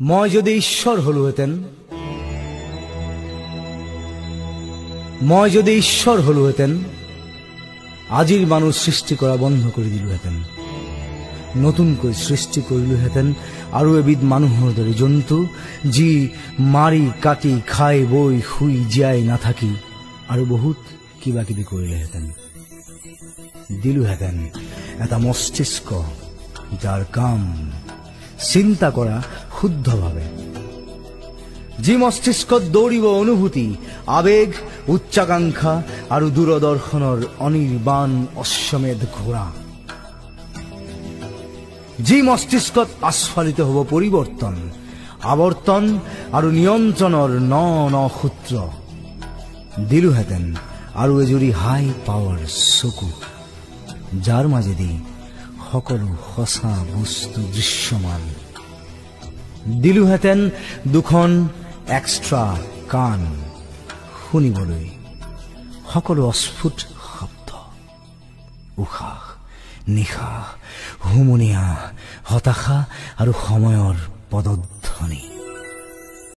মই যদি ঈশ্বৰ হলোহেঁতেন, মই যদি ঈশ্বৰ হলোহেঁতেন, আজিৰ মানুহ সৃষ্টি কৰা বন্ধ কৰি দিলোহেঁতেন। নতুনকৈ সৃষ্টি কৰিলোহেঁতেন আৰু এবিধ মানুহৰ দৰে জন্তু, যি মাৰি কাটি খাই বৈ শুই জীয়াই নাথাকি আৰু বহুত কিবা কিবি কৰিলেহেঁতেন। দিলোহেঁতেন এটা মস্তিষ্ক, যাৰ কাম চিন্তা কৰা শুদ্ধভাৱে, যি মস্তিষ্কত দৌৰিব অনুভূতি, আবেগ, উচ্চাকাংক্ষা আৰু দূৰদৰ্শনৰ অনিৰ্বাণ অশ্বমেধ ঘোঁৰা, যি মস্তিষ্কত আস্ফালিত হ'ব পৰিৱৰ্তন, আৱৰ্তন আৰু নিয়ন্ত্ৰণৰ ন ন সূত্ৰ। দিলোহেঁতেন আৰু এজুৰি হাই পাৱাৰ চকু, যাৰ মাজেদি সকলো সঁচা বস্তু দৃশ্যমান। দিলোহেঁতেন দুখন এক্সট্ৰা কাণ, শুনিবলৈ সকলো অস্ফুট শব্দ, উশাহ নিশাহ, হুমুনিয়া, হতাশা আৰু সময়ৰ পদধ্বনি।